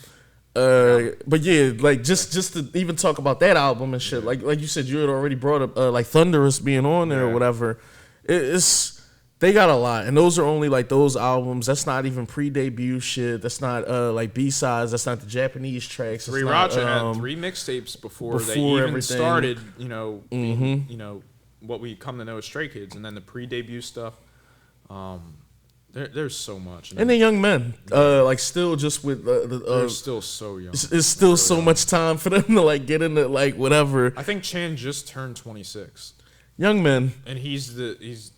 [SPEAKER 1] But yeah, like just to even talk about that album and shit, like you said, you had already brought up like Thunderous being on there or whatever. It's they got a lot, and those are only like those albums. That's not even pre-debut shit. That's not like B-sides. That's not the Japanese tracks.
[SPEAKER 2] VocalRACHA had 3 mixtapes before they even
[SPEAKER 1] everything
[SPEAKER 2] started. What we come to know as Stray Kids, and then the pre-debut stuff. There's so much,
[SPEAKER 1] and then Young Men, like still just with
[SPEAKER 2] they're still so young.
[SPEAKER 1] It's still so much time for them to like get into like whatever.
[SPEAKER 2] I think Chan just turned 26.
[SPEAKER 1] Young Men,
[SPEAKER 2] and he's the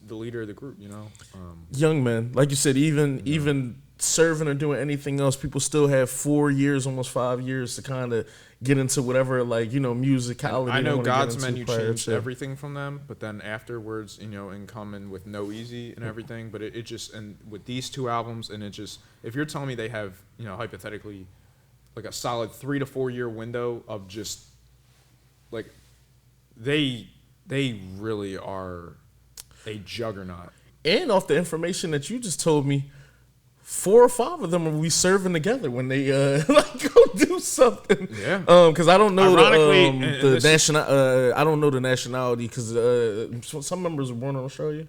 [SPEAKER 2] leader of the group.
[SPEAKER 1] Young Men, like you said, even serving or doing anything else, people still have 4 years, almost 5 years to kind of get into whatever musicality.
[SPEAKER 2] I know God's Menu changed everything from them, but then afterwards, in coming with No Easy and everything, but it just, and with these 2 albums, and it just, if you're telling me they have, hypothetically, like a solid 3 to 4 year window of just, like, they really are a juggernaut.
[SPEAKER 1] And off the information that you just told me, 4 or 5 of them are we serving together when they like go do something.
[SPEAKER 2] Yeah.
[SPEAKER 1] Because I don't know
[SPEAKER 2] the
[SPEAKER 1] national. I don't know the nationality because some members were born in Australia.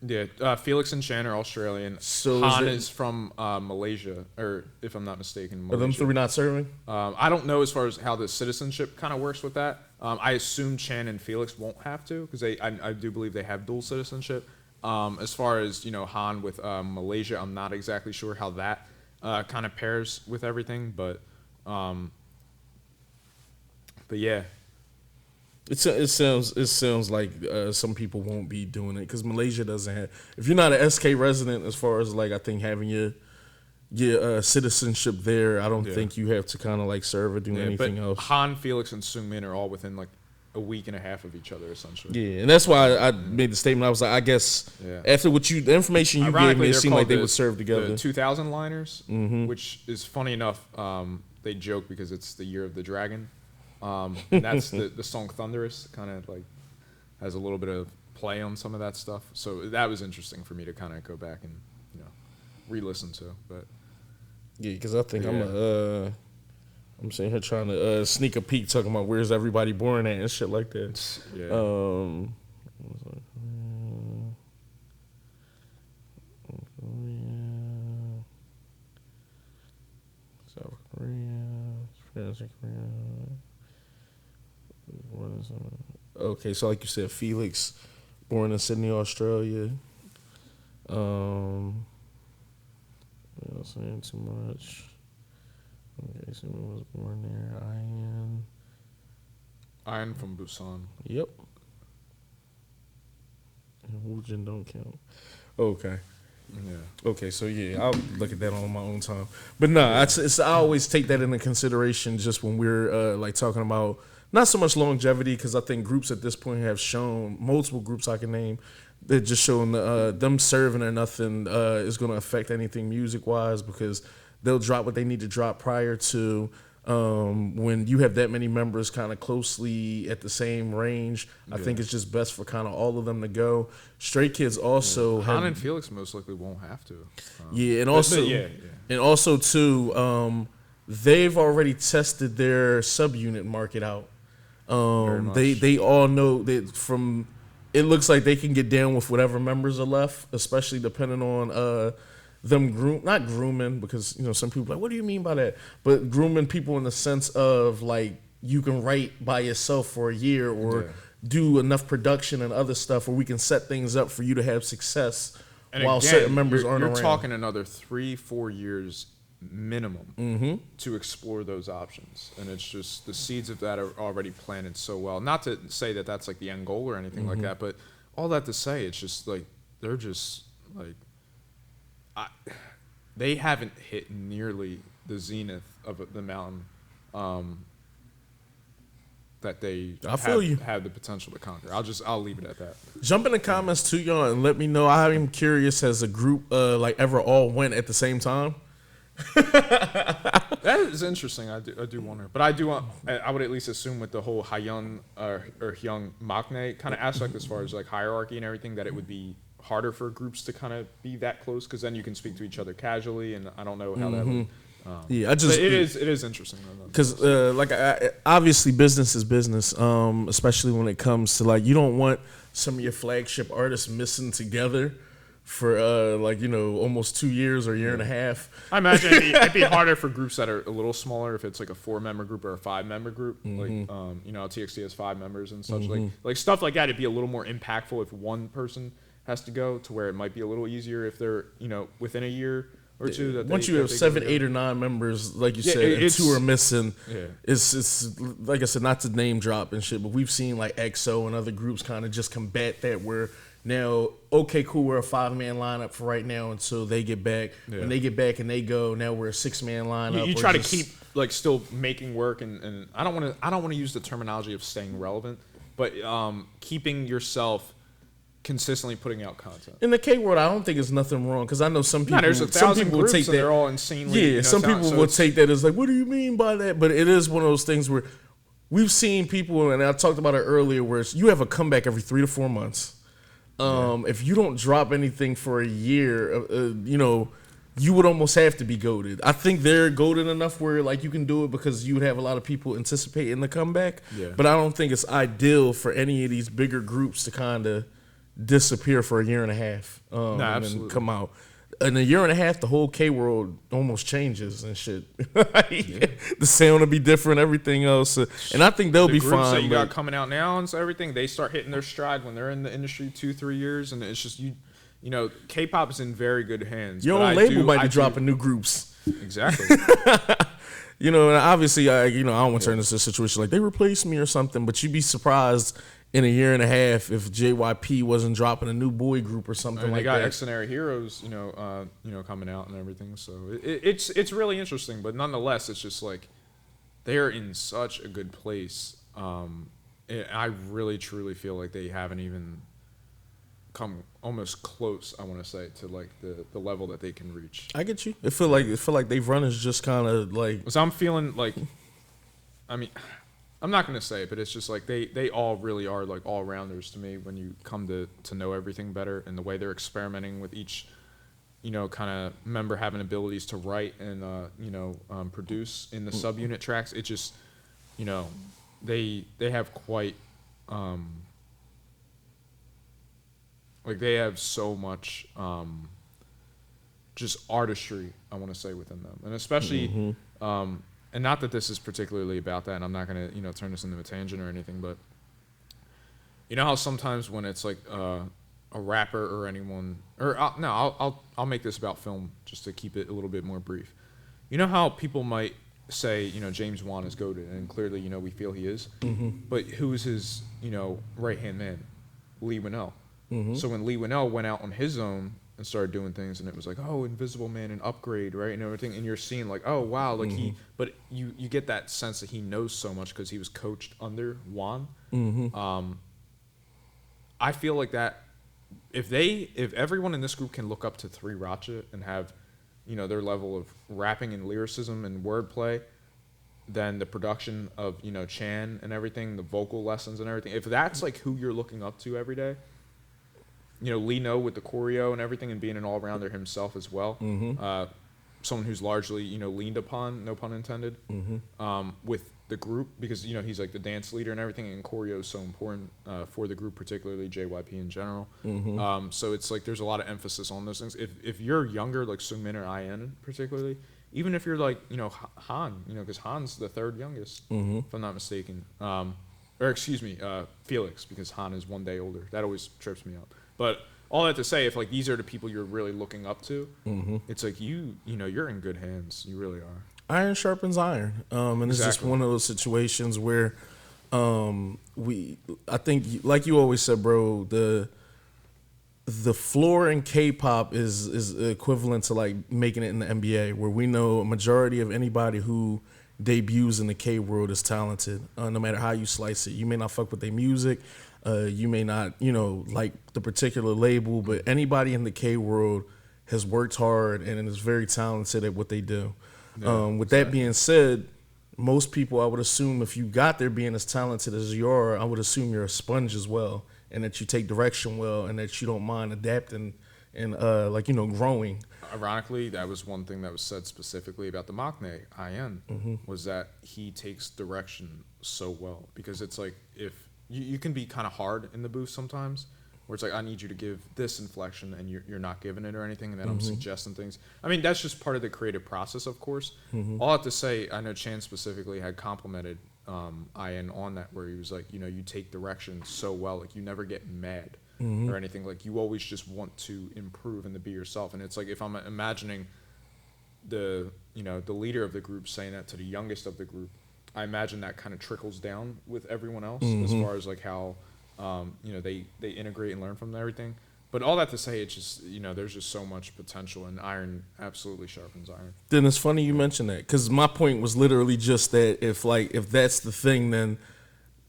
[SPEAKER 2] Yeah. Felix and Chan are Australian.
[SPEAKER 1] So
[SPEAKER 2] Han is from Malaysia, or if I'm not mistaken, Malaysia.
[SPEAKER 1] Are them 3 not serving?
[SPEAKER 2] I don't know as far as how the citizenship kind of works with that. I assume Chan and Felix won't have to because I do believe they have dual citizenship. As far as Han with Malaysia, I'm not exactly sure how that kind of pairs with everything, but yeah,
[SPEAKER 1] it sounds like some people won't be doing it because Malaysia doesn't have. If you're not an SK resident, as far as like I think having your citizenship there, I don't think you have to kind of like serve or do anything else.
[SPEAKER 2] Han, Felix, and Seungmin are all within like a week and a half of each other, essentially.
[SPEAKER 1] Yeah, and that's why I made the statement. I was like, I guess after the information you gave me, it seemed like they would serve together.
[SPEAKER 2] The 2000 liners, which is funny enough. They joke because it's the year of the dragon, and that's the song Thunderous kind of like has a little bit of play on some of that stuff. So that was interesting for me to kind of go back and re-listen to. But
[SPEAKER 1] yeah, because I think I'm sitting here trying to sneak a peek, talking about where's everybody born at and shit like that.
[SPEAKER 2] Yeah.
[SPEAKER 1] South Korea, okay, so like you said, Felix, born in Sydney, Australia. I'm not saying too much. Okay, so he was born there.
[SPEAKER 2] Ian from Busan.
[SPEAKER 1] Yep. And Woojin don't count. Okay.
[SPEAKER 2] Yeah.
[SPEAKER 1] Okay, so yeah, I'll look at that on my own time. But no, I always take that into consideration just when we're like talking about not so much longevity, because I think groups at this point have shown, multiple groups I can name, that just showing them serving or nothing is going to affect anything music wise, because they'll drop what they need to drop prior to. When you have that many members kind of closely at the same range, I think it's just best for kind of all of them to go. Stray Kids also
[SPEAKER 2] Han and Felix most likely won't have to.
[SPEAKER 1] And also too, they've already tested their subunit market out. They all know that from. It looks like they can get down with whatever members are left, especially depending on them not grooming, because some people are like, what do you mean by that? But grooming people in the sense of like you can write by yourself for a year or do enough production and other stuff where we can set things up for you to have success while certain members aren't around.
[SPEAKER 2] You're talking another 3-4 years minimum to explore those options, and it's just the seeds of that are already planted so well. Not to say that that's like the end goal or anything like that, but all that to say, it's just like they're just like they haven't hit nearly the zenith of the mountain that they have the potential to conquer. I'll leave it at that.
[SPEAKER 1] Jump in the comments too, y'all, and let me know. I'm curious, has a group like ever all went at the same time?
[SPEAKER 2] That is interesting. I do wonder, but I would at least assume with the whole Hyun or Hyung Maknae kind of aspect as far as like hierarchy and everything, that it would be harder for groups to kind of be that close, because then you can speak to each other casually, and I don't know how that would. It is interesting
[SPEAKER 1] because obviously business is business, especially when it comes to like, you don't want some of your flagship artists missing together for almost 2 years or a year and a half.
[SPEAKER 2] I imagine it'd be harder for groups that are a little smaller, if it's like a 4-member group or a 5-member group. Like TXT has 5 members and such. Like stuff like that, it'd be a little more impactful if one person has to go, to where it might be a little easier if they're within a year or two. That
[SPEAKER 1] once you have 7, 8, or 9 members, like you said, and 2 are missing, it's like I said, not to name drop and shit, but we've seen like EXO and other groups kind of just combat that, where now, okay, cool, we're a 5-man lineup for right now until they get back. When they get back and they go, now we're a 6-man lineup.
[SPEAKER 2] You try to keep like still making work, and I don't want to use the terminology of staying relevant, but keeping yourself consistently putting out content.
[SPEAKER 1] In the K world, I don't think there's nothing wrong, because I know some people.
[SPEAKER 2] There's 1,000 groups, and they're all insanely.
[SPEAKER 1] Yeah, some people will take that as like, what do you mean by that? But it is one of those things where we've seen people, and I talked about it earlier, where you have a comeback every 3 to 4 months. If you don't drop anything for a year, you would almost have to be goated. I think they're goated enough where like you can do it, because you would have a lot of people anticipating the comeback. But I don't think it's ideal for any of these bigger groups to kind of disappear for a year and a half and then come out. In a year and a half, the whole K world almost changes and shit. The sound will be different, everything else, and I think they'll be fine. The groups
[SPEAKER 2] that you got coming out now and so everything, they start hitting their stride when they're in the industry 2-3 years, and it's just K-pop is in very good hands.
[SPEAKER 1] Your own label might be dropping new groups.
[SPEAKER 2] Exactly.
[SPEAKER 1] And obviously, I don't want to turn this into a situation like they replaced me or something, but you'd be surprised in a year and a half if JYP wasn't dropping a new boy group or something like that.
[SPEAKER 2] They got Excenary Heroes, coming out and everything. So it's really interesting, but nonetheless, it's just like they're in such a good place. I really truly feel like they haven't even come almost close, I want to say, to like the level that they can reach.
[SPEAKER 1] I get you. I feel like they've run is just kind of like.
[SPEAKER 2] So I'm feeling like, I mean, I'm not going to say it, but it's just like they all really are like all-rounders to me when you come to know everything better, and the way they're experimenting with each, kind of member having abilities to write and, produce in the subunit tracks. It just, they have quite, they have so much just artistry, I want to say, within them. And especially, and not that this is particularly about that, and I'm not going to, turn this into a tangent or anything, but you know how sometimes when it's like a rapper or anyone, or I'll make this about film just to keep it a little bit more brief. You know how people might say, James Wan is goated, and clearly, we feel he is, but who's his, right-hand man? Lee Winnell. So when Lee Winnell went out on his own and started doing things, and it was like, oh, Invisible Man and Upgrade, right, and everything, and you're seeing like, oh wow, like but you get that sense that he knows so much because he was coached under Juan. I feel like that if everyone in this group can look up to 3RACHA and have, you know, their level of rapping and lyricism and wordplay, then the production of, you know, Chan and everything, the vocal lessons and everything, if that's like who you're looking up to every day, you know, Lee No with the choreo and everything and being an all-rounder himself as well, someone who's largely, you know, leaned upon, no pun intended, with the group, because, you know, he's like the dance leader and everything, and choreo is so important for the group, particularly JYP in general. So it's like there's a lot of emphasis on those things. If you're younger, like Seungmin or IN particularly, even if you're like, you know, Han, you know, because Han's the third youngest, if I'm not mistaken, or excuse me, Felix, because Han is 1 day older. That always trips me up. But all that to say, if like these are the people you're really looking up to, it's like you know, you're in good hands. You really are.
[SPEAKER 1] Iron sharpens iron, and it's just one of those situations where I think, like you always said, bro, the floor in K-pop is equivalent to like making it in the NBA, where we know a majority of anybody who debuts in the K world is talented, no matter how you slice it. You may not fuck with their music, you may not, you know, like the particular label, but anybody in the K world has worked hard and is very talented at what they do. With that being said, most people, I would assume, if you got there being as talented as you are, I would assume you're a sponge as well, and that you take direction well, and that you don't mind adapting and like, you know, growing.
[SPEAKER 2] Ironically, that was one thing that was said specifically about the Maknae, IN, was that he takes direction so well, because it's like, if you can be kind of hard in the booth sometimes, where it's like, I need you to give this inflection, and you're not giving it or anything, and then I'm suggesting things. I mean, that's just part of the creative process, of course. All I have to say, I know Chan specifically had complimented IN on that, where he was like, you know, you take direction so well, like you never get mad or anything, like you always just want to improve and to be yourself. And it's like, if I'm imagining the leader of the group saying that to the youngest of the group, I imagine that kind of trickles down with everyone else as far as like how you know, they integrate and learn from everything. But all that to say, it's just, you know, there's just so much potential, and iron absolutely sharpens iron.
[SPEAKER 1] Then it's funny you mention that, because my point was literally just that if that's the thing, then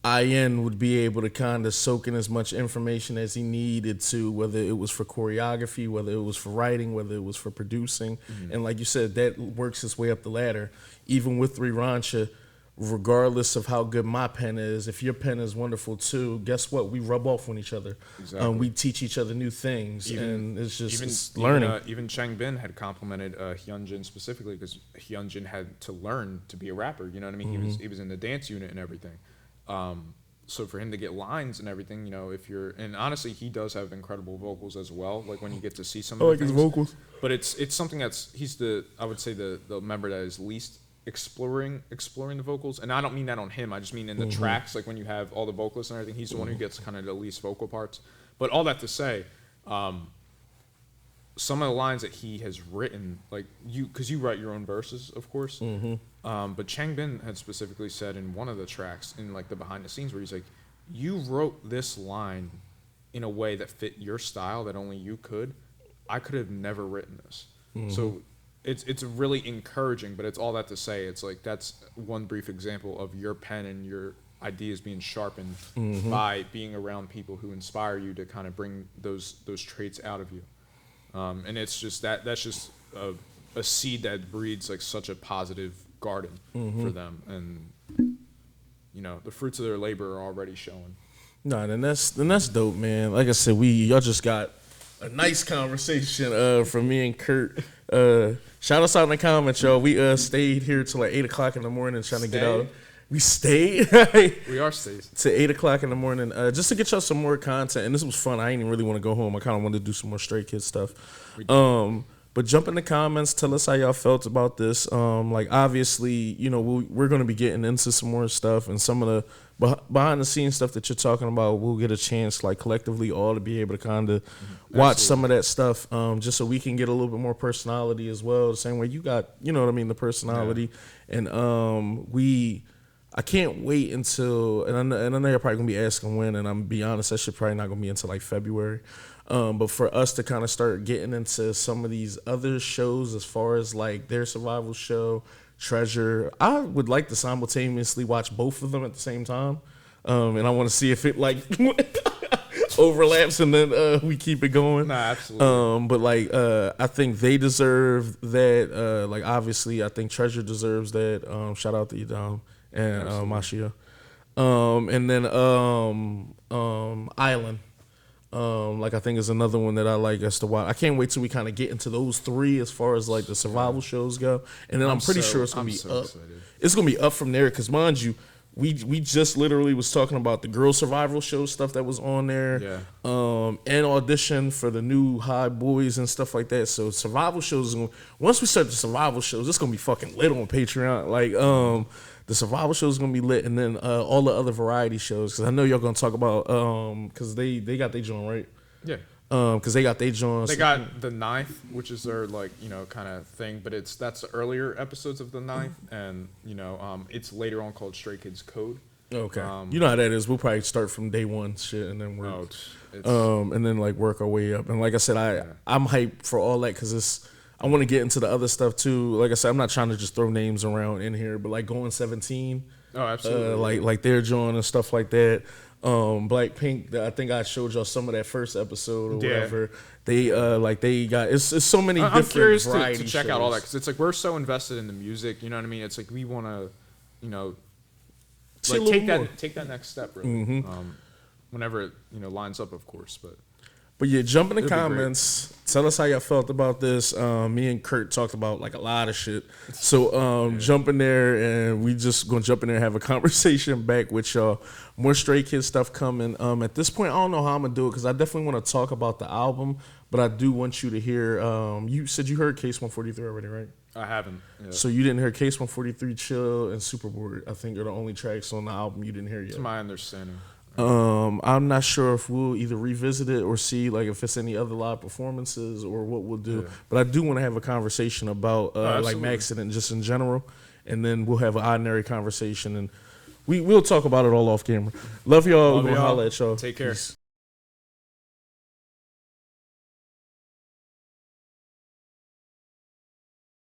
[SPEAKER 1] IN would be able to kind of soak in as much information as he needed to, whether it was for choreography, whether it was for writing, whether it was for producing. And like you said, that works its way up the ladder. Even with 3RACHA, regardless of how good my pen is, if your pen is wonderful too, guess what? We rub off on each other.
[SPEAKER 2] Exactly.
[SPEAKER 1] We teach each other new things, and it's just learning.
[SPEAKER 2] Even Changbin had complimented Hyunjin specifically, because Hyunjin had to learn to be a rapper. You know what I mean? He was in the dance unit and everything. So for him to get lines and everything, you know, and honestly, he does have incredible vocals as well. Like when you get to see some of the things,
[SPEAKER 1] his vocals.
[SPEAKER 2] But it's something he's I would say the member that is least exploring the vocals, and I don't mean that on him, I just mean in the tracks, like when you have all the vocalists and everything, he's the one who gets kind of the least vocal parts. But all that to say, some of the lines that he has written, like because you write your own verses, of course, but Changbin had specifically said in one of the tracks, in like the behind the scenes, where he's like, you wrote this line in a way that fit your style that only you could. I could have never written this. So it's really encouraging, but it's all that to say, it's like that's one brief example of your pen and your ideas being sharpened by being around people who inspire you to kind of bring those traits out of you. And it's just that's just a seed that breeds like such a positive garden for them, and you know, the fruits of their labor are already showing.
[SPEAKER 1] No, then that's dope, man. Like I said, y'all just got a nice conversation from me and Kurt. Shout us out in the comments, y'all. We stayed here till like 8 o'clock in the morning trying to get out. We stayed.
[SPEAKER 2] We are stayed
[SPEAKER 1] to 8 o'clock in the morning just to get y'all some more content. And this was fun. I didn't even really want to go home. I kind of wanted to do some more Stray Kids stuff. But jump in the comments. Tell us how y'all felt about this. Like obviously, you know, we're going to be getting into some more stuff, and some of the behind the scenes stuff that you're talking about, we'll get a chance, like collectively, all to be able to kind of watch some of that stuff, just so we can get a little bit more personality as well. The same way you got, you know what I mean, the personality, and I can't wait until, and I know you're probably gonna be asking when, and I'm gonna be honest, that shit probably not gonna be until like February. But for us to kind of start getting into some of these other shows, as far as like their survival show, Treasure, I would like to simultaneously watch both of them at the same time. And I want to see if it like overlaps and then we keep it going.
[SPEAKER 2] Nah, absolutely.
[SPEAKER 1] But like I think they deserve that. Like obviously, I think Treasure deserves that. Shout out to Idam and Mashia. And then Island. Like I think is another one that I like us to watch. I can't wait till we kind of get into those three as far as like the survival shows go. And then I'm pretty sure it's gonna be up. Excited. It's gonna be up from there because mind you, we just literally was talking about the girl survival show stuff that was on there.
[SPEAKER 2] Yeah.
[SPEAKER 1] And audition for the new High Boys and stuff like that. So survival shows once we start the survival shows, it's gonna be fucking lit on Patreon. Like the survival show is gonna be lit, and then all the other variety shows. Because I know y'all gonna talk about because they got their joint, right?
[SPEAKER 2] Yeah.
[SPEAKER 1] Because they got their joints.
[SPEAKER 2] They got the 9th, which is their like kind of thing, but that's the earlier episodes of the 9th, and it's later on called Stray Kids Code.
[SPEAKER 1] Okay. You know how that is. We'll probably start from day one shit and then work. And then like work our way up. And like I said, I'm hyped for all that because I want to get into the other stuff too. Like I said, I'm not trying to just throw names around in here, but like going 17.
[SPEAKER 2] Oh, absolutely.
[SPEAKER 1] Like their joint and stuff like that. Blackpink, I think I showed y'all some of that first episode or whatever. They they got it's so many different
[SPEAKER 2] I'm curious
[SPEAKER 1] variety
[SPEAKER 2] to check
[SPEAKER 1] shows.
[SPEAKER 2] out all that because it's like we're so invested in the music. You know what I mean? It's like we want to, take that next step really. Mm-hmm. Whenever it lines up, of course,
[SPEAKER 1] But yeah, jump in the comments. Tell us how y'all felt about this. Me and Kurt talked about like a lot of shit. So jump in there and we just gonna jump in there and have a conversation back with y'all. More Stray Kids stuff coming. At this point, I don't know how I'm gonna do it because I definitely want to talk about the album, but I do want you to hear. You said you heard Case 143 already, right?
[SPEAKER 2] I haven't. Yeah.
[SPEAKER 1] So you didn't hear Case 143, Chill, and Superboard. I think are the only tracks on the album you didn't hear yet.
[SPEAKER 2] To my understanding.
[SPEAKER 1] I'm not sure if we'll either revisit it or see like if it's any other live performances or what we'll do. Yeah. But I do want to have a conversation about like Maxident just in general, and then we'll have an ordinary conversation and we'll talk about it all off camera. Love y'all. We're gonna holler at y'all.
[SPEAKER 2] Take care.
[SPEAKER 1] Peace.